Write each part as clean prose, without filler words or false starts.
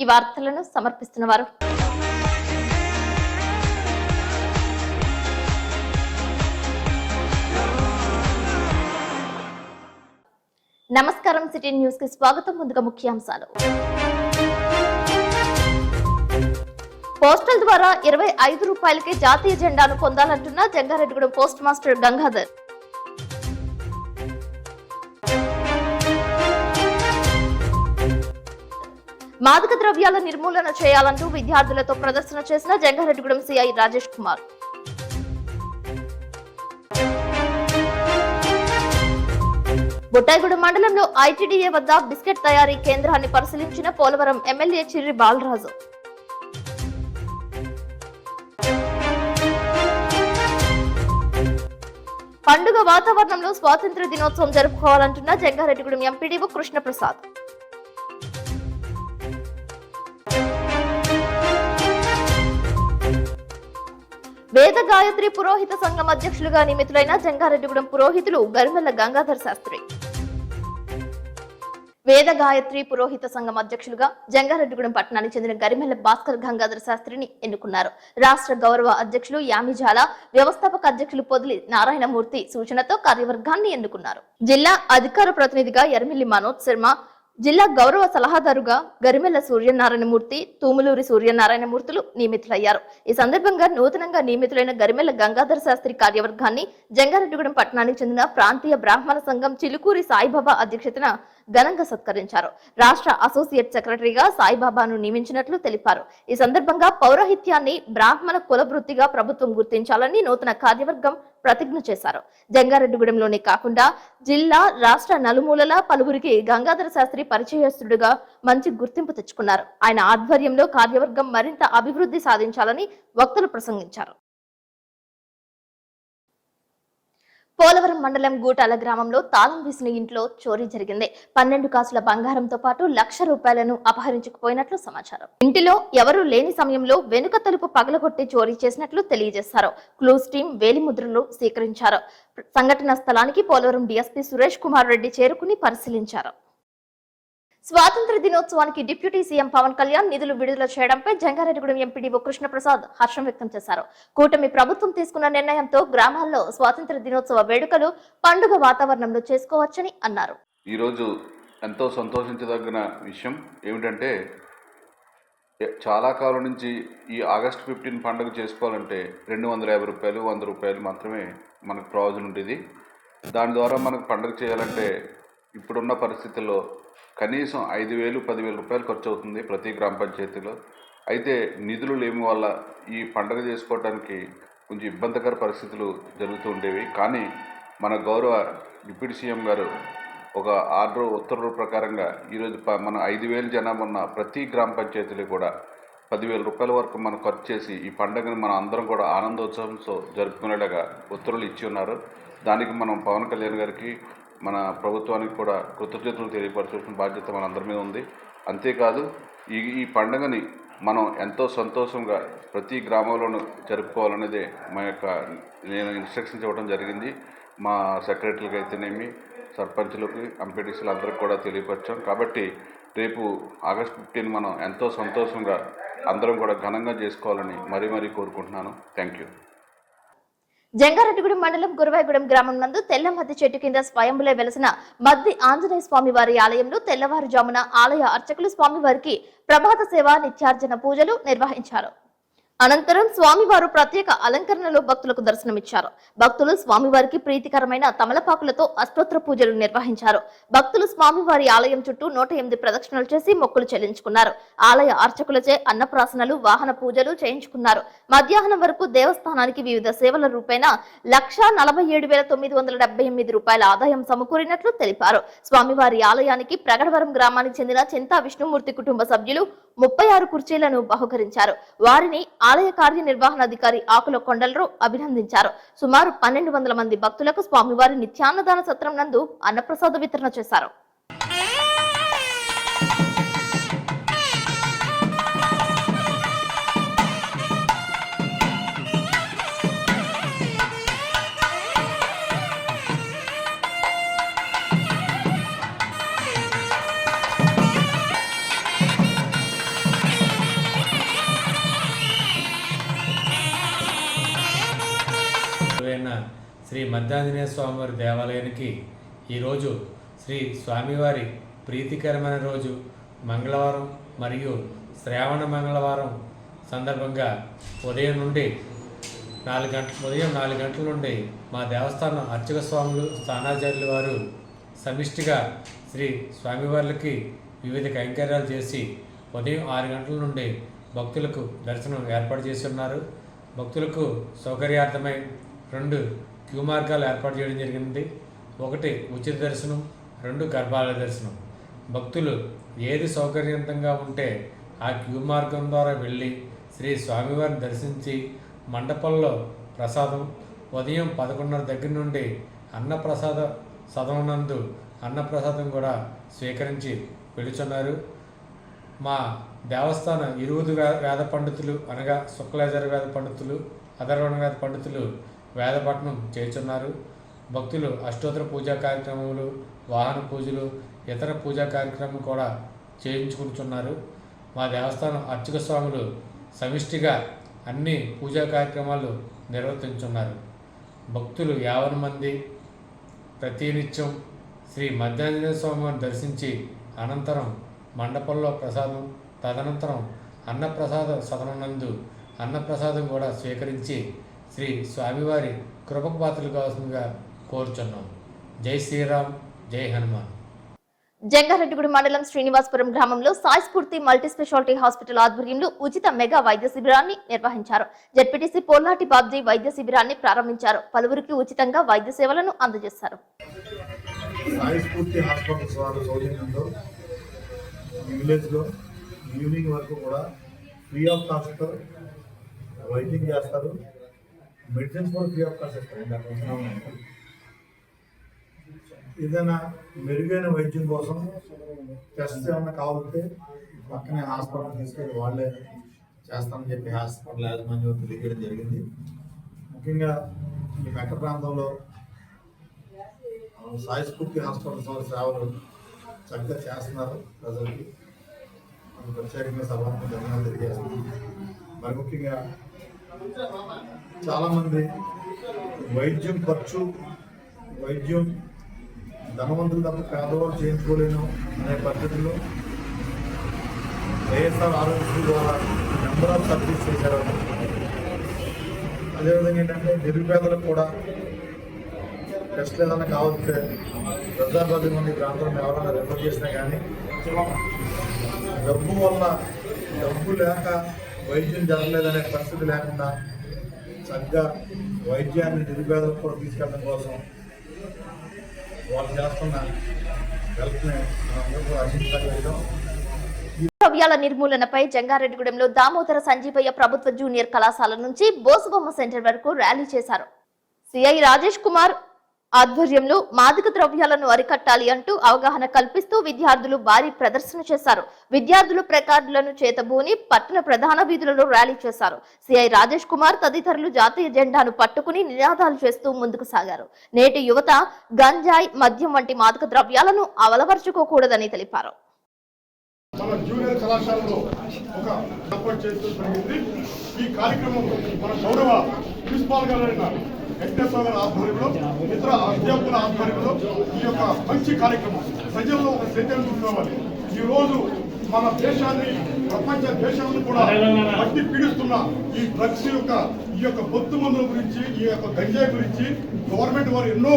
ఈ వార్తలను సమర్పిస్తున్నవారు నమస్కారం. సిటీ న్యూస్ కి స్వాగతం. ముందుగా ముఖ్యాంశాలు. పోస్టల్ ద్వారా 25 రూపాయలకే జాతీయ జెండాను పొందాలంటున్న జంగారెడ్డిగూడెం పోస్ట్ మాస్టర్ గంగాధర్. మాదక ద్రవ్యాల నిర్మూలన చేయాలంటూ విద్యార్థులతో ప్రదర్శన చేసిన జంగారెడ్డిగూడెం సిఐ రాజేష్ కుమార్. బుట్టాయిగూడెం మండలంలో ఐటీడీఏ వద్ద బిస్కెట్ తయారీ కేంద్రాన్ని పరిశీలించిన పోలవరం ఎమ్మెల్యే చిర్రి బాలరాజు. పండుగ వాతావరణంలో స్వాతంత్ర్య దినోత్సవం జరుపుకోవాలంటున్న జంగారెడ్డిగూడెం ఎంపీడీఓ కృష్ణప్రసాద్. వేద గాయత్రి పురోహిత సంఘం అధ్యక్షులుగా నియమితులైన జంగారెడ్డిగూడెం పురోహితులు గరిమెల్ల గంగాధర్ శాస్త్రి. వేద గాయత్రి పురోహిత సంఘం అధ్యక్షులుగా జంగారెడ్డిగూడెం పట్టణానికి చెందిన గరిమెల్ల భాస్కర్ గంగాధర్ శాస్త్రిని ఎన్నుకున్నారు. రాష్ట్ర గౌరవ అధ్యక్షులు యామిజాల, వ్యవస్థాపక అధ్యక్షులు పొదిలి నారాయణమూర్తి సూచనతో కార్యవర్గాన్ని ఎన్నుకున్నారు. జిల్లా అధికార ప్రతినిధిగా ఎర్మిల్లి మనోజ్ శర్మ, జిల్లా గౌరవ సలహాదారుగా గరిమెల్ల సూర్యనారాయణమూర్తి, తూములూరి సూర్యనారాయణమూర్తులు నియమితులయ్యారు. ఈ సందర్భంగా నూతనంగా నియమితులైన గరిమెల్ల గంగాధర్ శాస్త్రి కార్యవర్గాన్ని జంగారెడ్డిగూడెం పట్టణానికి చెందిన ప్రాంతీయ బ్రాహ్మణ సంఘం చిలుకూరి సాయిబాబా అధ్యక్షతన ఘనంగా సత్కరించారు. రాష్ట్ర అసోసియేట్ సెక్రటరీగా సాయిబాబాను నియమించినట్లు తెలిపారు. ఈ సందర్భంగా పౌరహిత్యాన్ని బ్రాహ్మణ కుల వృత్తిగా ప్రభుత్వం గుర్తించాలని నూతన కార్యవర్గం ప్రతిజ్ఞ చేశారు. జంగారెడ్డిగూడెంలోనే కాకుండా జిల్లా, రాష్ట్ర నలుమూలలా పలువురికి గంగాధర శాస్త్రి పరిచయస్తుడుగా మంచి గుర్తింపు తెచ్చుకున్నారు. ఆయన ఆధ్వర్యంలో కార్యవర్గం మరింత అభివృద్ధి సాధించాలని వక్తలు ప్రసంగించారు. పోలవరం మండలం గూటాల గ్రామంలో తాళం వేసిన ఇంట్లో చోరీ జరిగింది. 12 కాసుల బంగారంతో పాటు ₹1,00,000 అపహరించుకుపోయినట్లు సమాచారం. ఇంటిలో ఎవరూ లేని సమయంలో వెనుక తలుపు పగలగొట్టి చోరీ చేసినట్లు తెలియజేశారు. క్లూస్ టీం వేలిముద్రలు సేకరించారు. సంఘటన స్థలానికి పోలవరం డీఎస్పీ సురేష్ కుమార్ రెడ్డి చేరుకుని పరిశీలించారు. స్వాతంత్ర దినోత్సవానికి డిప్యూటీ సీఎం పవన్ కళ్యాణ్ నిధులు విడుదల చేయడంపై జంగారెడ్డిగూడెం ఎంపీడీఓ కృష్ణప్రసాద్ హర్షం వ్యక్తం చేశారు. కూటమి ప్రభుత్వం తీసుకున్న నిర్ణయంతో గ్రామాల్లో స్వాతంత్ర దినోత్సవ వేడుకలు పండుగ వాతావరణంలో చేసుకోవచ్చని అన్నారు. ఈ రోజు ఎంతో సంతోషించదగిన విషయం ఏమిటంటే, చాలా కాలం నుంచి ఈ ఆగస్టు 15 పండుగ చేసుకోవాలంటే ₹250, ₹100 మాత్రమే మనకు ప్రయోజనం ఉండేది. దాని ద్వారా మనకు పండుగ చేయాలంటే ఇప్పుడున్న పరిస్థితుల్లో కనీసం ₹5,000, ₹10,000 ఖర్చు అవుతుంది ప్రతి గ్రామ పంచాయతీలో. అయితే నిధులు లేని వల్ల ఈ పండుగ చేసుకోవడానికి కొంచెం ఇబ్బందికర పరిస్థితులు జరుగుతూ ఉండేవి. కానీ మన గౌరవ డిప్యూటీ సీఎం గారు ఒక ఉత్తర్వుల ప్రకారంగా ఈరోజు మన 5,000 జనాభా ఉన్న ప్రతి గ్రామ పంచాయతీలో కూడా ₹10,000 వరకు మనం ఖర్చు చేసి ఈ పండుగను మనం అందరం కూడా ఆనందోత్సవంతో జరుపుకునేలాగా ఉత్తర్వులు ఇచ్చి ఉన్నారు. దానికి మనం పవన్ కళ్యాణ్ గారికి, మన ప్రభుత్వానికి కూడా కృతజ్ఞతలు తెలియపరచాల్సిన బాధ్యత మనందరి మీద ఉంది. అంతేకాదు ఈ పండుగని మనం ఎంతో సంతోషంగా ప్రతి గ్రామంలోనూ జరుపుకోవాలనేదే నేను ఇన్స్ట్రక్షన్స్ ఇవ్వడం జరిగింది. మా సెక్రటరీలకు అయితేనేమి, సర్పంచులకి, ఎంపీటీసీలు అందరికి కూడా తెలియపరిచాం. కాబట్టి రేపు ఆగస్టు 15 మనం ఎంతో సంతోషంగా అందరం కూడా ఘనంగా చేసుకోవాలని మరీ కోరుకుంటున్నాను. Thank you. జంగారెడ్డిగూడెం మండలం గురవాయిగూడెం గ్రామం నందు తెల్ల మద్ది చెట్టు కింద స్వయంభులే వెలసిన మద్ది ఆంజనేయ స్వామి వారి ఆలయంలో తెల్లవారుజామున ఆలయ అర్చకులు స్వామివారికి ప్రభాత సేవ, నిత్యార్జన పూజలు నిర్వహించారు. అనంతరం స్వామివారు ప్రత్యేక అలంకరణలో భక్తులకు దర్శనమిచ్చారు. భక్తులు స్వామివారికి ప్రీతికరమైన తమలపాకులతో అష్టోత్తర పూజలు నిర్వహించారు. భక్తులు స్వామివారి ఆలయం చుట్టూ 108 ప్రదక్షిణలు చేసి మొక్కులు చెల్లించుకున్నారు. ఆలయ అర్చకులచే అన్నప్రాసనలు, వాహన పూజలు చేయించుకున్నారు. మధ్యాహ్నం వరకు దేవస్థానానికి వివిధ సేవల రూపేణా ₹1,47,978 ఆదాయం సమకూరినట్లు తెలిపారు. స్వామివారి ఆలయానికి ప్రగడవరం గ్రామానికి చెందిన చింతా విష్ణుమూర్తి కుటుంబ సభ్యులు 36 కుర్చీలను బహుకరించారు. వారిని ఆలయ కార్యనిర్వహణాధికారి ఆకుల కొండలరావు అభినందించారు. సుమారు 1,200 మంది భక్తులకు స్వామివారి నిత్యాన్నదాన సత్రం నందు అన్నప్రసాద వితరణ చేశారు. శ్రీ మద్దాంజనేయ స్వామివారి దేవాలయానికి ఈరోజు శ్రీ స్వామివారి ప్రీతికరమైన రోజు మంగళవారం మరియు శ్రావణ మంగళవారం సందర్భంగా ఉదయం 4 గంటల నుండి మా దేవస్థానం అర్చక స్వాములు స్థానాచార్యుల వారు సమిష్టిగా శ్రీ స్వామివార్లకి వివిధ కైంకర్యాలు చేసి ఉదయం 6 గంటల నుండి భక్తులకు దర్శనం ఏర్పాటు చేసి ఉన్నారు. భక్తులకు సౌకర్యార్థమై 2 క్యూ మార్గాలు ఏర్పాటు చేయడం జరిగింది. 1 ఉచిత దర్శనం, 2 గర్భాలయ దర్శనం. భక్తులు ఏది సౌకర్యవంతంగా ఉంటే ఆ క్యూ మార్గం ద్వారా వెళ్ళి శ్రీ స్వామివారిని దర్శించి మండపంలో ప్రసాదం ఉదయం 11:30 దగ్గర నుండి అన్నప్రసాద సదనందు అన్నప్రసాదం కూడా స్వీకరించి వెళుచున్నారు. మా దేవస్థాన 20 వేద పండితులు అనగా శుక్లాచార్య వేద పండితులు, అధర్వణ వేద పండితులు వేదపట్నం చేయుచున్నారు. భక్తులు అష్టోత్తర పూజా కార్యక్రమాలు, వాహన పూజలు, ఇతర పూజా కార్యక్రమాలు కూడా చేయించుకుంటున్నారు. మా దేవస్థానం అర్చక స్వాములు సమిష్టిగా అన్ని పూజా కార్యక్రమాలు నిర్వర్తించున్నారు. భక్తులు 50 మంది ప్రతినిత్యం శ్రీ మద్దాంజనేయ స్వామివారిని దర్శించి అనంతరం మండపంలో ప్రసాదం, తదనంతరం అన్నప్రసాద సదనందు అన్నప్రసాదం కూడా స్వీకరించి శ్రీ స్వామివారి కృపకు పాత్రలు కావాల్సిందిగా కోరుచున్నాం. జై శ్రీరామ్, జై హనుమాన్. జంగారెడ్డిగూడెం మండలం శ్రీనివాసపురం గ్రామంలో సాయి స్ఫూర్తి మల్టీ స్పెషాలిటీ హాస్పిటల్ ఆధ్వర్యంలో ఉచిత మెగా వైద్య శిబిరాన్ని నిర్వహించారు. జెడ్పీటీసీ పోల్నాటి బాబ్జీ వైద్య శిబిరాన్ని ప్రారంభించారు. పలువురికి ఉచితంగా వైద్య సేవలను అందజేశారు. సాయి స్ఫూర్తి హాస్పిటల్ సౌజన్యంలో విలేజ్లో ఈవినింగ్ వరకు కూడా ఫ్రీ ఆఫ్ కాస్ట్ వైద్యం చేస్తారు. మెడిసిన్స్ కూడా ఫ్రీ ఆఫ్ కాస్ట్ ఇస్తారు. ఏదైనా మెరుగైన వైద్యం కోసం టెస్ట్ ఏమైనా కావాలంటే పక్కనే హాస్పిటల్ తీసుకెళ్ళి వాళ్ళే చేస్తామని చెప్పి హాస్పిటల్ యాజమాన్యం తెలియజేయడం జరిగింది. ముఖ్యంగా ఈ మెట్ట ప్రాంతంలో సాయి స్ఫూర్తి హాస్పిటల్ సేవలు చక్కగా చేస్తున్నారు. ప్రజలకి ప్రత్యేకంగా సభకు ధన్యవాదాలు తెలియజేస్తుంది. మరి ముఖ్యంగా చాలామంది వైద్యం ఖర్చు, వైద్యం ధనవంతులు తప్ప పేదవాళ్ళు చేయించుకోలేను అనే పద్ధతిలో వైఎస్ఆర్ ఆరోగ్యశ్రీ ద్వారా నెంబర్ ఆఫ్ సర్వీస్ చేశారు. అదేవిధంగా ఏంటంటే నిరుపేదలకు కూడా టెస్ట్లు ఏదైనా కావాలంటే ప్రజాపతి మంది ప్రాంతంలో ఎవరైనా రెఫర్ చేసినా కానీ డబ్బు లేక వైద్యం జరగలేదనే పరిస్థితి లేకుండా చక్కగా వైద్యాన్ని నిరుపేదలకు కూడా తీసుకెళ్ళడం కోసం వాళ్ళు చేస్తున్న హెల్ప్ని మనం ఆశించగలుగుతాం. ద్రవ్యాల నిర్మూలనపై జంగారెడ్డిగూడెంలో దామోదర సంజీవయ్య ప్రభుత్వ జూనియర్ కళాశాల నుంచి బోసుబొమ్మ సెంటర్ వరకు ర్యాలీ చేశారు. సిఐ రాజేష్ కుమార్ ఆధ్వర్యంలో మాదక ద్రవ్యాలను అరికట్టాలి అంటూ అవగాహన కల్పిస్తూ విద్యార్థులు భారీ ప్రదర్శన చేశారు. విద్యార్థులు ప్లకార్డులను చేతబూని పట్టణ ప్రధాన వీధులలో ర్యాలీ చేశారు. సిఐ రాజేష్ కుమార్ తదితరులు జాతీయ జెండాను పట్టుకుని నినాదాలు చేస్తూ ముందుకు సాగారు. నేటి యువత గంజాయి, మద్యం వంటి మాదక ద్రవ్యాలను అలవర్చుకోకూడదని తెలిపారు. మన జూనియర్ కళాశాలలో ఒక ఏర్పాటు చేయడం జరిగింది. ఈ కార్యక్రమం మన గౌరవ ప్రిన్సిపాల్ గారైన వెంకటేశ్వర గారి ఆధ్వర్యంలో, ఇతర అధ్యాపకుల ఆధ్వర్యంలో ఈ యొక్క మంచి కార్యక్రమం ప్రజల్లో ఒక చైతన్యం తీసుకోవాలి. ఈ రోజు మన దేశాన్ని, ప్రపంచ దేశాలను కూడా పట్టి పీడిస్తున్న ఈ డ్రగ్స్ యొక్క బొత్తు మందుల గురించి, ఈ యొక్క గంజాయి గురించి గవర్నమెంట్ వారు ఎన్నో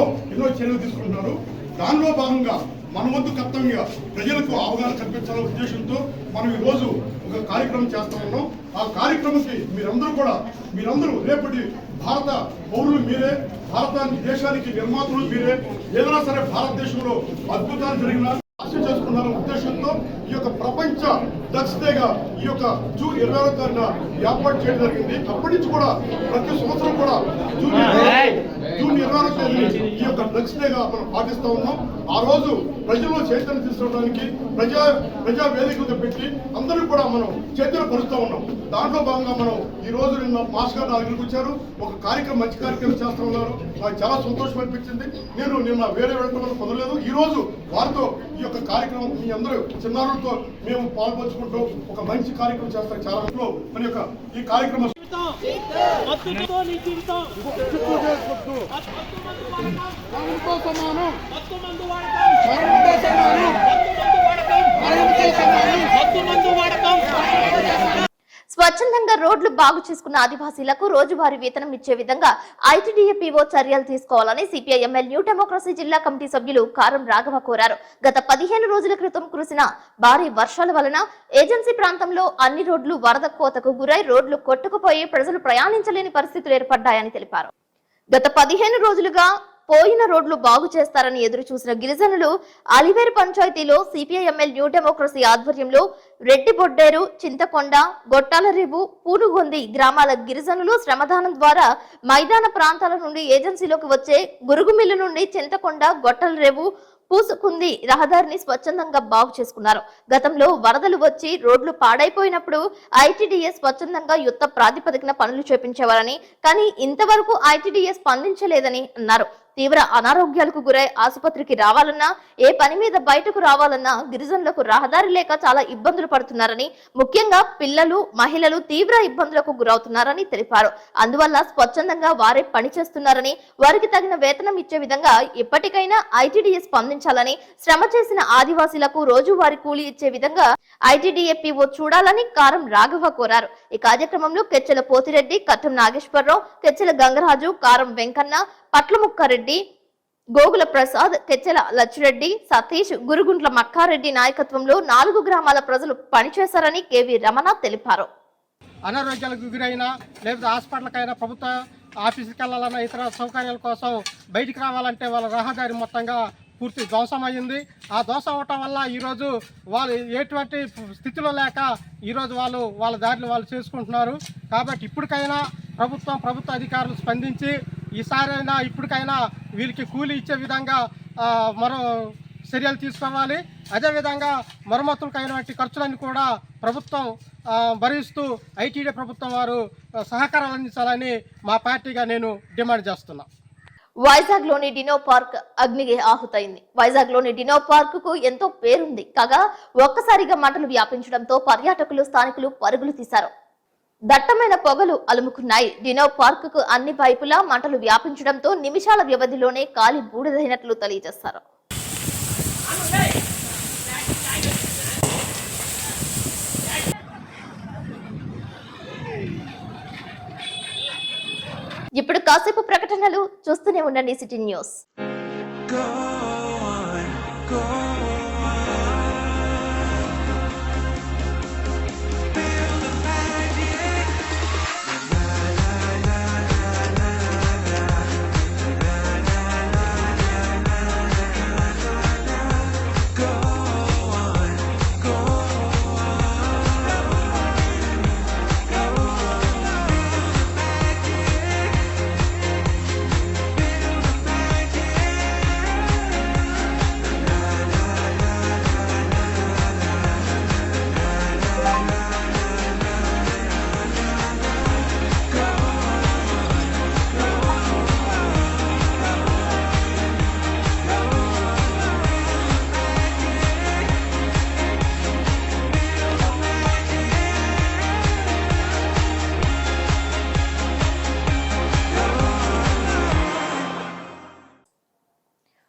చర్యలు తీసుకుంటున్నారు. దానిలో భాగంగా మన వంతు కర్తవ్యంగా ప్రజలకు అవగాహన కల్పించాలనే ఉద్దేశంతో మనం ఈ రోజు ఒక కార్యక్రమం చేస్తా ఉన్నాం. ఆ కార్యక్రమంకి మీరందరూ రేపటి భారత పౌరులు మీరే, భారత దేశానికి నిర్మాతలు మీరే. ఏదైనా సరే భారతదేశంలో అద్భుతాలు జరిగిన ఆశ చేసుకున్నారనే ఉద్దేశంతో ఈ యొక్క ప్రపంచ డ్రగ్స్ డేగా ఈ యొక్క జూన్ 21వ తారీఖున ఏర్పాటు చేయడం జరిగింది. అప్పటి నుంచి కూడా ప్రతి సంవత్సరం కూడా జూన్ 21వ తేదీని ఈ యొక్క డ్రగ్స్ డేగా మనం పాటిస్తూ ఉన్నాం. ఆ రోజు ప్రజల్లో చైతన్యం తీసుకురావడానికి ప్రజా వేదికలు పెట్టి అందరూ కూడా మనం చైతన్యపరుస్తూ ఉన్నాం. దాంట్లో భాగంగా మనం ఈ రోజు నిన్న మాస్టర్ గారు 4 గంటలకు వచ్చారు. ఒక కార్యక్రమం, మంచి కార్యక్రమం చేస్తూ ఉన్నారు. నాకు చాలా సంతోషం అనిపించింది. నేను నిన్న వేరే వెళ్ళడం కుదరలేదు. ఈ రోజు వారితో ఈ యొక్క కార్యక్రమం మీ అందరూ చిన్నారులతో మేము పాల్పంచుకుంటూ ఒక మంచి కార్యక్రమం చేస్తాం. చాలా మన యొక్క ఈ కార్యక్రమం స్వచ్ఛందంగా రోడ్లు బాగు చేసుకున్న ఆదివాసీలకు రోజువారీ వేతనం ఇచ్చే విధంగా ఐటీడీఏ పీఓ చర్యలు తీసుకోవాలని సిపిఐ ఎంఎల్ న్యూ డెమోక్రసీ జిల్లా కమిటీ సభ్యులు కారం రాఘవ కోరారు. గత 15 రోజుల క్రితం కురిసిన భారీ వర్షాల వలన ఏజెన్సీ ప్రాంతంలో అన్ని రోడ్లు వరద కోతకు గురై రోడ్లు కొట్టుకుపోయి ప్రజలు ప్రయాణించలేని పరిస్థితులు ఏర్పడ్డాయని తెలిపారు. గత 15 రోజులుగా పోయిన రోడ్లు బాగు చేస్తారని ఎదురు చూసిన గిరిజనులు అలివేరు పంచాయతీలో సిపిఐ ఎంఎల్ న్యూ డెమోక్రసీ ఆధ్వర్యంలో రెడ్డిబొడ్డేరు, చింతకొండ, గొట్టాలరేవు, పూనుగొంది గ్రామాల గిరిజనులు శ్రమదానం ద్వారా మైదాన ప్రాంతాల నుండి ఏజెన్సీలోకి వచ్చే గురుగుమిల్లు నుండి చింతకొండ, గొట్టాలరేవు, పూసుకుంది రహదారిని స్వచ్ఛందంగా బాగు చేసుకున్నారు. గతంలో వరదలు వచ్చి రోడ్లు పాడైపోయినప్పుడు ఐటీడీఏ స్వచ్ఛందంగా యుద్ధ ప్రాతిపదికన పనులు చేపించేవారని, కానీ ఇంతవరకు ఐటీడీఏ స్పందించలేదని అన్నారు. తీవ్ర అనారోగ్యాలకు గురై ఆసుపత్రికి రావాలన్నా, ఏ పని మీద బయటకు రావాలన్నా గిరిజనులకు రహదారి లేక చాలా ఇబ్బందులు పడుతున్నారని, ముఖ్యంగా పిల్లలు, మహిళలు తీవ్ర ఇబ్బందులకు గురవుతున్నారని తెలిపారు. అందువల్ల స్వచ్ఛందంగా వారే పని చేస్తున్నారని, వారికి తగిన వేతనం ఇచ్చే విధంగా ఇప్పటికైనా ఐటీడీఏ స్పందించాలని, శ్రమ చేసిన ఆదివాసీలకు రోజువారీ కూలీ ఇచ్చే విధంగా ఐటీడీఏ పీఓ చూడాలని కారం రాఘవ కోరారు. ఈ కార్యక్రమంలో కెచ్చెల పోతిరెడ్డి, కట్టం నాగేశ్వరరావు, కెచ్చెల గంగరాజు, కారం వెంకన్న, పట్లముక్కారెడ్డి, గోగుల ప్రసాద్, కెచ్చెల లచ్చిరెడ్డి, సతీష్, గురుగుంట్ల మక్కారెడ్డి నాయకత్వంలో 4 గ్రామాల ప్రజలు పనిచేశారని కేవీ రమణ తెలిపారు. అనారోగ్యాలకు గురైనా లేదా హాస్పిటల్కైనా ప్రభుత్వ ఆఫీసుకి వెళ్ళాలన్నా ఇతర సౌకర్యాల కోసం బయటికి రావాలంటే వాళ్ళ రహదారి మొత్తంగా పూర్తి ధ్వంసం అయ్యింది. ఆ ధ్వంసం అవటం వల్ల ఈరోజు వాళ్ళు ఎటువంటి స్థితిలో లేక ఈరోజు వాళ్ళ దారిలో వాళ్ళు చేసుకుంటున్నారు. కాబట్టి ఇప్పటికైనా ప్రభుత్వ అధికారులు స్పందించి ఈసారైనా ఇప్పటికైనా వీళ్ళకి కూలీ ఇచ్చే విధంగా మరో చర్యలు తీసుకోవాలి. అదేవిధంగా మరమ్మతులకైనటువంటి ఖర్చులన్నీ కూడా ప్రభుత్వం భరిస్తూ ఐటీడీ ప్రభుత్వం వారు సహకారాలు అందించాలని మా పార్టీగా నేను డిమాండ్ చేస్తున్నా. వైజాగ్ లోని డినో పార్క్ అగ్నికి ఆహుతైంది. వైజాగ్ లోని డినో పార్క్ కు ఎంతో పేరుంది కాగా ఒక్కసారిగా మంటలు వ్యాపించడంతో పర్యాటకులు, స్థానికులు పరుగులు తీశారు. దట్టమైన పొగలు అలుముకున్నాయి. డినో పార్క్ కు అన్ని వైపులా మంటలు వ్యాపించడంతో నిమిషాల వ్యవధిలోనే కాలి బూడిదైనట్లు తెలియజేశారు. ఇప్పుడు కాసేపు ప్రకటనలు చూస్తూనే ఉండండి city news.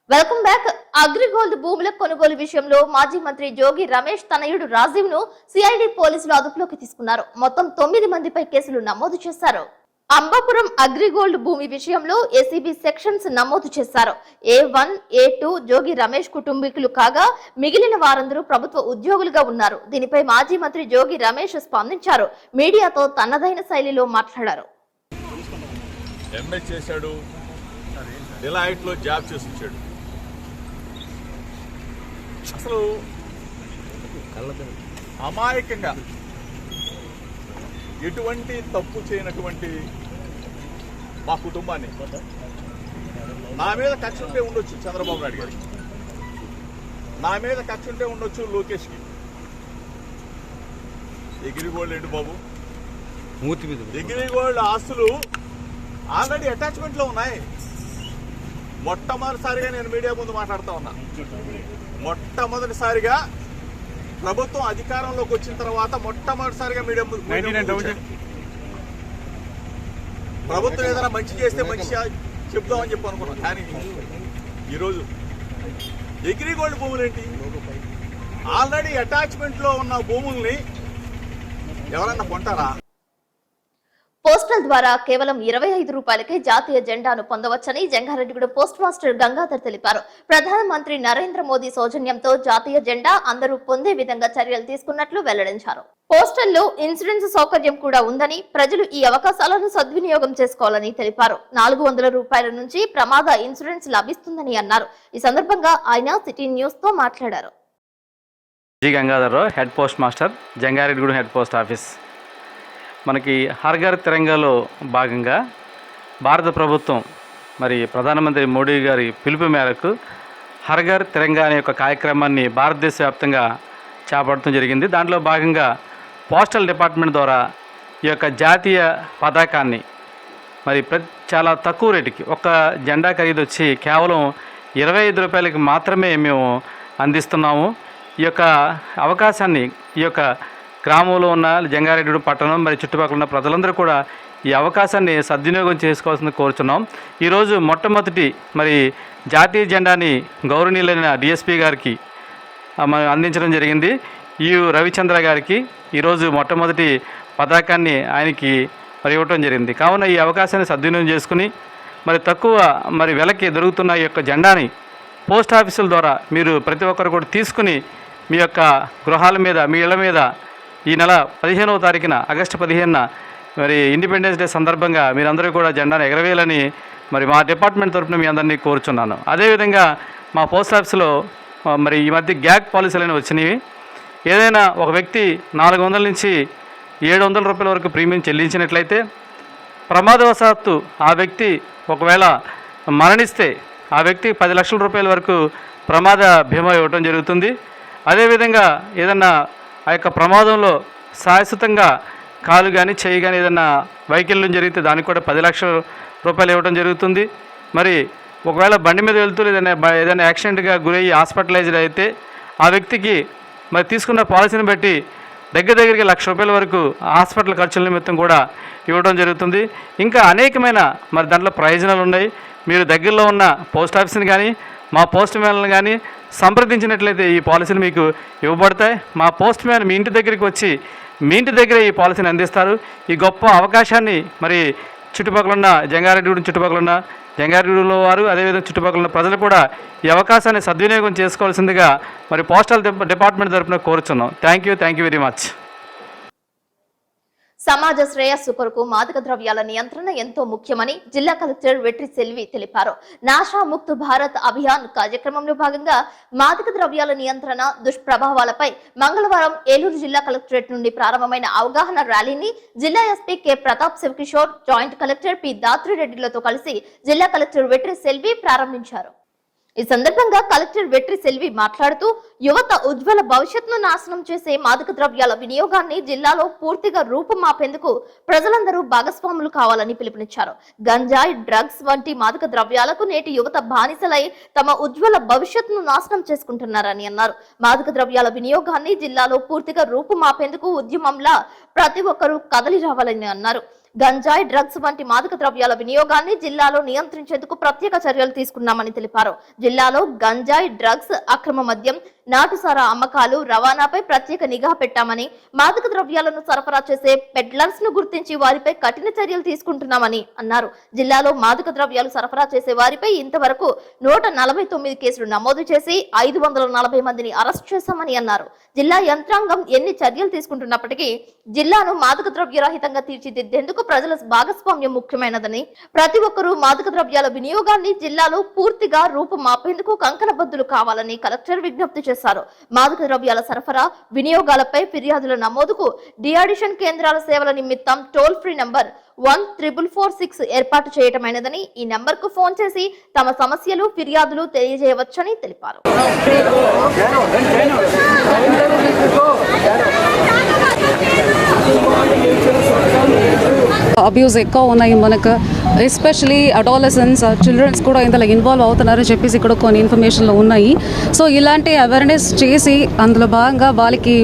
Welcome back. AgriGold భూముల కొనుగోలు విషయంలో మాజీ మంత్రి జోగి రమేష్ తనయుడు రాజీవ్ ను సిఐడి పోలీసులు అదుపులోకి తీసుకున్నారు. మొత్తం 9 మందిపై కేసులు నమోదు చేశారు. అంబాపురం అగ్రిగోల్డ్ భూమి విషయంలో ఏసీబీ సెక్షన్స్ నమోదు చేశారు. A1, A2 జోగి రమేష్ కుటుంబీకులు కాగా మిగిలిన వారందరూ ప్రభుత్వ ఉద్యోగులుగా ఉన్నారు. దీనిపై మాజీ మంత్రి జోగి రమేష్ స్పందించారు. మీడియాతో తనదైన శైలిలో మాట్లాడారు. ఎంఎస్ చేశాడు, డిలైట్ లో జాబ్ చేసి వచ్చాడు. అసలు అమాయకంగా ఎటువంటి తప్పు చేయనటువంటి మా కుటుంబాన్ని నా మీద కక్ష ఉంటే ఉండొచ్చు చంద్రబాబు నాయుడు గారికి, నా మీద కక్ష ఉంటే ఉండొచ్చు లోకేష్కి. ఎగిరిగోల్డ్ ఏంటి బాబు, ఎగిరిగోల్డ్ ఆస్తులు ఆల్రెడీ అటాచ్మెంట్లో ఉన్నాయి. మొట్టమొదటిసారిగా నేను మీడియా ముందు మాట్లాడుతూ ఉన్నా. మొట్టమొదటిసారిగా ప్రభుత్వం అధికారంలోకి వచ్చిన తర్వాత మొట్టమొదటిసారిగా మీడియా ముందు ప్రభుత్వం ఏదైనా మంచి చేస్తే మంచి చెప్దామని చెప్పి అనుకున్నాం. కానీ ఈరోజు అగ్రిగోల్డ్ భూములు ఏంటి? ఆల్రెడీ అటాచ్మెంట్లో ఉన్న భూముల్ని ఎవరన్నా కొంటారా? పోస్టల్ ద్వారా కేవలం 25 రూపాయలకే జాతీయ జెండాను పొందవచ్చని జంగారెడ్డిగూడెం పోస్ట్ మాస్టర్ గంగాధర్ తెలిపారు. ప్రధానమంత్రి నరేంద్ర మోదీ సౌజన్యంతో జాతీయ జెండా అందరూ పొందే విధంగా చర్యలు తీసుకున్నట్లు వెల్లడించారు. పోస్టల్లో ఇన్సూరెన్స్ సౌకర్యం కూడా ఉందని, ప్రజలు ఈ అవకాశాలను సద్వినియోగం చేసుకోవాలని తెలిపారు. 400 రూపాయల నుంచి ప్రమాద ఇన్సూరెన్స్ లభిస్తుందని అన్నారు. ఈ సందర్భంగా ఆయన సిటీ న్యూస్ తో మాట్లాడారు. G Gangadhar, head post master, Jangareddygudem head post office. మనకి హర్ ఘర్ తిరంగాలో భాగంగా భారత ప్రభుత్వం మరి ప్రధానమంత్రి మోడీ గారి పిలుపు మేరకు హర్ ఘర్ తిరంగా అనే ఒక కార్యక్రమాన్ని భారతదేశ వ్యాప్తంగా చేపట్టడం జరిగింది. దాంట్లో భాగంగా పోస్టల్ డిపార్ట్మెంట్ ద్వారా ఈ యొక్క జాతీయ పతాకాన్ని మరి చాలా తక్కువ రేటుకి, ఒక జెండా ఖరీదు వచ్చి కేవలం 25 రూపాయలకి మాత్రమే మేము అందిస్తున్నాము. ఈ యొక్క అవకాశాన్ని ఈ యొక్క గ్రామంలో ఉన్న జంగారెడ్డిగూడెం పట్టణం మరి చుట్టుపక్కల ఉన్న ప్రజలందరూ కూడా ఈ అవకాశాన్ని సద్వినియోగం చేసుకోవాల్సింది కోరుచున్నాం. ఈరోజు మొట్టమొదటి మరి జాతీయ జెండాని గౌరవనీయులైన డిఎస్పీ గారికి అందించడం జరిగింది. ఈ రవిచంద్ర గారికి ఈరోజు మొట్టమొదటి పతాకాన్ని ఆయనకి మరి ఇవ్వటం జరిగింది. కావున ఈ అవకాశాన్ని సద్వినియోగం చేసుకుని మరి తక్కువ మరి వెలకి దొరుకుతున్న ఈ యొక్క జెండాని పోస్ట్ ఆఫీసుల ద్వారా మీరు ప్రతి ఒక్కరు కూడా తీసుకుని మీ యొక్క గృహాల మీద, మీ ఇళ్ల మీద ఈ నెల 15వ తారీఖున ఆగస్టు 15న మరి ఇండిపెండెన్స్ డే సందర్భంగా మీరందరూ కూడా జెండాను ఎగరవేయాలని మరి మా డిపార్ట్మెంట్ తరఫున మీ అందరినీ కోరుచున్నాను. అదేవిధంగా మా పోస్ట్ ఆఫీస్లో మరి ఈ మధ్య గ్యాగ్ పాలసీలు అనేవి వచ్చినాయి. ఏదైనా ఒక వ్యక్తి 400 నుంచి 700 రూపాయల వరకు ప్రీమియం చెల్లించినట్లయితే ప్రమాదవశాత్తు ఆ వ్యక్తి ఒకవేళ మరణిస్తే ఆ వ్యక్తికి 10 లక్షల రూపాయల వరకు ప్రమాద బీమా ఇవ్వడం జరుగుతుంది. అదేవిధంగా ఏదన్నా ఆ యొక్క ప్రమాదంలో శాశ్వతంగా కాలు కానీ చెయ్యి కానీ ఏదన్నా వైకల్యం జరిగితే దానికి కూడా 10 లక్షల రూపాయలు ఇవ్వడం జరుగుతుంది. మరి ఒకవేళ బండి మీద వెళ్తూ ఏదైనా యాక్సిడెంట్గా గురయ్యి హాస్పిటలైజ్డ్ అయితే ఆ వ్యక్తికి మరి తీసుకున్న పాలసీని బట్టి దగ్గరికి 1,00,000 రూపాయల వరకు హాస్పిటల్ ఖర్చుల నిమిత్తం కూడా ఇవ్వడం జరుగుతుంది. ఇంకా అనేకమైన మరి దాంట్లో ప్రయోజనాలు ఉన్నాయి. మీరు దగ్గరలో ఉన్న పోస్ట్ ఆఫీస్ని కానీ మా పోస్ట్ మ్యాన్లను కానీ సంప్రదించినట్లయితే ఈ పాలసీలు మీకు ఇవ్వబడతాయి. మా పోస్ట్ మ్యాన్ మీ ఇంటి దగ్గరికి వచ్చి మీ ఇంటి దగ్గరే ఈ పాలసీని అందిస్తారు. ఈ గొప్ప అవకాశాన్ని మరి చుట్టుపక్కల ఉన్న జంగారెడ్డిగూడెంలో వారు, అదేవిధంగా చుట్టుపక్కల ఉన్న ప్రజలు కూడా ఈ అవకాశాన్ని సద్వినియోగం చేసుకోవాల్సిందిగా మరి పోస్టల్ డిపార్ట్మెంట్ తరఫున కోరుచున్నాం. Thank you very much. సమాజ శ్రేయస్సు కొరకు మాదక ద్రవ్యాల నియంత్రణ ఎంతో ముఖ్యమని జిల్లా కలెక్టర్ వెట్రి సెల్వి తెలిపారు. నాషా ముక్త్ భారత్ అభియాన్ కార్యక్రమంలో భాగంగా మాదక ద్రవ్యాల నియంత్రణ దుష్ప్రభావాలపై మంగళవారం ఏలూరు జిల్లా కలెక్టరేట్ నుండి ప్రారంభమైన అవగాహన ర్యాలీని జిల్లా SP K Pratap Sivakishore, joint collector P దాత్రిరెడ్డిలతో కలిసి జిల్లా కలెక్టర్ వెట్రి సెల్వి ప్రారంభించారు. ఈ సందర్భంగా కలెక్టర్ వెట్రి సెల్వి మాట్లాడుతూ యువత ఉజ్వల భవిష్యత్తును నాశనం చేసే మాదక ద్రవ్యాల వినియోగాన్ని జిల్లాలో పూర్తిగా రూపుమాపేందుకు ప్రజలందరూ భాగస్వాములు కావాలని పిలుపునిచ్చారు. గంజాయి, డ్రగ్స్ వంటి మాదక ద్రవ్యాలకు నేటి యువత బానిసలై తమ ఉజ్వల భవిష్యత్తును నాశనం చేసుకుంటున్నారని అన్నారు. మాదక ద్రవ్యాల వినియోగాన్ని జిల్లాలో పూర్తిగా రూపుమాపేందుకు ఉద్యమంలా ప్రతి ఒక్కరూ కదలి రావాలని అన్నారు. గంజాయి, డ్రగ్స్ వంటి మాదక ద్రవ్యాల వినియోగాన్ని జిల్లాలో నియంత్రించేందుకు ప్రత్యేక చర్యలు తీసుకున్నామని తెలిపారు. జిల్లాలో గంజాయి, డ్రగ్స్, అక్రమ మద్యం, నాటుసారా అమ్మకాలు, రవాణాపై ప్రత్యేక నిఘా పెట్టామని, మాదక ద్రవ్యాలను సరఫరా చేసే పెడ్లర్స్ ను గుర్తించి వారిపై కఠిన చర్యలు తీసుకుంటున్నామని అన్నారు. జిల్లాలో మాదక ద్రవ్యాలు సరఫరా చేసే వారిపై ఇంతవరకు 149 కేసులు నమోదు చేసి 540 మందిని అరెస్ట్ చేశామని అన్నారు. జిల్లా యంత్రాంగం ఎన్ని చర్యలు తీసుకుంటున్నప్పటికీ జిల్లాను మాదక ద్రవ్య రహితంగా తీర్చిదిద్దేందుకు ప్రజల భాగస్వామ్యం ముఖ్యమైనదని, ప్రతి ఒక్కరూ మాదక ద్రవ్యాల వినియోగాన్ని జిల్లాలో పూర్తిగా రూపుమాపేందుకు కంకణబద్దులు కావాలని కలెక్టర్ విజ్ఞప్తి చేశారు. మాదక ద్రవ్యాల సరఫరా, వినియోగాలపై ఫిర్యాదుల నమోదుకు డిఅడిషన్ కేంద్రాల సేవల నిమిత్తం టోల్ ఫ్రీ నంబర్ 14446 ఏర్పాటు చేయటమైనదని, ఈ నంబర్ కు ఫోన్ చేసి తమ సమస్యలు, ఫిర్యాదులు తెలియజేయవచ్చని తెలిపారు. అబ్యూస్ ఎక్కువ ఉన్నాయి మనకు, ఎస్పెషలీ అడాలసెన్స్ చిల్డ్రన్స్ కూడా ఇందులో ఇన్వాల్వ్ అవుతున్నారని చెప్పేసి ఇక్కడ కొన్ని ఇన్ఫర్మేషన్లు ఉన్నాయి. సో ఇలాంటి అవేర్నెస్ చేసి అందులో భాగంగా వాళ్ళకి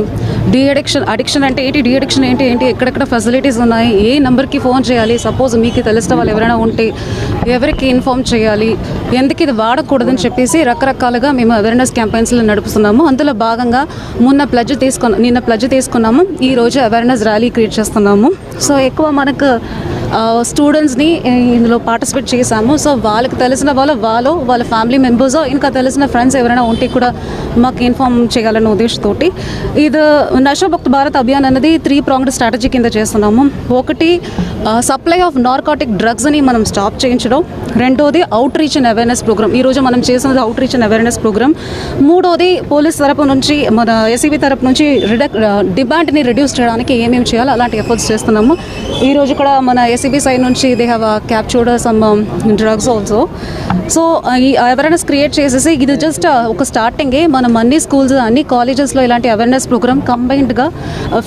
అడిక్షన్ అంటే ఏంటి, అడిక్షన్ ఏంటి, ఎక్కడెక్కడ ఫెసిలిటీస్ ఉన్నాయి, ఏ నెంబర్కి ఫోన్ చేయాలి, సపోజ్ మీకు తెలిసిన వాళ్ళు ఎవరైనా ఉంటే ఎవరికి ఇన్ఫార్మ్ చేయాలి, ఎందుకు ఇది వాడకూడదని చెప్పేసి రకరకాలుగా మేము అవేర్నెస్ క్యాంపెయిన్స్లో నడుపుతున్నాము. అందులో భాగంగా నిన్న ప్లెడ్జ్ తీసుకున్నాము, ఈరోజు అవేర్నెస్ ర్యాలీ క్రియేట్ చేస్తున్నాము. సో ఎక్కువ మనకు స్టూడెంట్స్ని ఇందులో పార్టిసిపేట్ చేశాము. సో వాళ్ళకి తెలిసిన వాళ్ళ ఫ్యామిలీ మెంబర్స్ ఇంకా తెలిసిన ఫ్రెండ్స్ ఎవరైనా ఉంటే కూడా మాకు ఇన్ఫార్మ్ చేయాలన్న ఉద్దేశంతో ఇది నషాముక్త భారత్ అభియాన్ అనేది 3-pronged స్ట్రాటజీ కింద చేస్తున్నాము. ఒకటి సప్లై ఆఫ్ నార్కాటిక్ డ్రగ్స్ని మనం స్టాప్ చేయించడం, రెండోది outreach and awareness program, ఈరోజు మనం చేసినది outreach and awareness program. మూడోది పోలీస్ తరపు నుంచి మన ఎస్సీబీ తరపు నుంచి డిమాండ్ని రిడ్యూస్ చేయడానికి ఏమేమి చేయాలో అలాంటి ఎఫర్ట్స్ చేస్తున్నాము. ఈరోజు కూడా మన ఎస్సీబీ సైడ్ నుంచి they have captured some drugs also. So ఈ అవేర్నెస్ క్రియేట్ చేసేసి ఇది జస్ట్ ఒక స్టార్టింగే. మనం అన్ని స్కూల్స్ అన్ని కాలేజెస్లో ఇలాంటి అవేర్నెస్ ప్రోగ్రామ్ కంబైన్డ్గా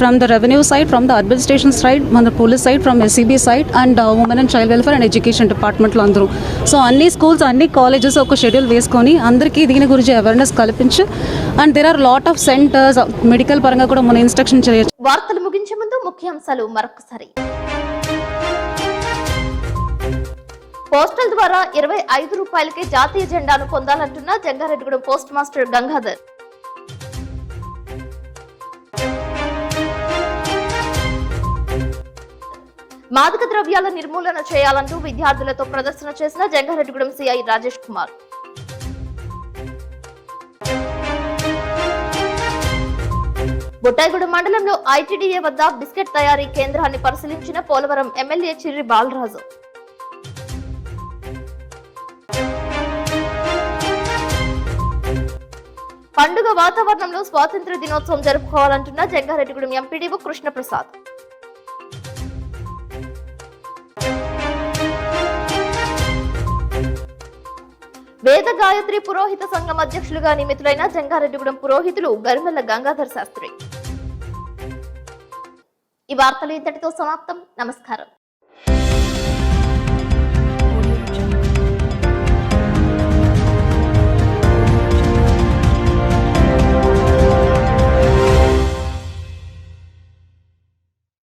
from the revenue side, from the administration side, మన police side, from SCB side and women and child welfare and education డిపార్ట్మెంట్లో అందరూ. సో అన్ని స్కూల్స్ అన్ని కాలేజెస్ ఒక షెడ్యూల్ వేసుకొని అందరికీ దీని గురించి అవేర్నెస్ కల్పించి and there are lot of centres medical పరంగా కూడా మనం ఇన్స్ట్రక్షన్ చేయొచ్చు. వార్తలు ముగించే ముందు ముఖ్యాంశాలు మరొకసారి. పోస్టల్ ద్వారా 25 రూపాయలకే జాతీయ జెండాను పొందాలంటున్న జంగారెడ్డిగూడెం పోస్ట్ మాస్టర్ గంగాధర్. మాదక ద్రవ్యాల నిర్మూలన చేయాలంటూ విద్యార్థులతో ప్రదర్శన చేసిన జంగారెడ్డిగూడెం సిఐ రాజేష్ కుమార్. బుట్టాయిగూడెం మండలంలో ఐటీడీఏ వద్ద బిస్కెట్ తయారీ కేంద్రాన్ని పరిశీలించిన పోలవరం ఎమ్మెల్యే చిర్రి బాలరాజు. పండుగ వాతావరణంలో స్వాతంత్ర్య దినోత్సవం జరుపుకోవాలంటున్న జంగారెడ్డిగూడెం ఎంపీడీఓ కృష్ణప్రసాద్. వేద గాయత్రి పురోహిత సంఘం అధ్యక్షులుగా నియమితులైన జంగారెడ్డిగూడెం పురోహితులు గరిమెల్ల గంగాధర్ శాస్త్రి. ఈ వార్తలు ఇంతటితో సమాప్తం. నమస్కారం.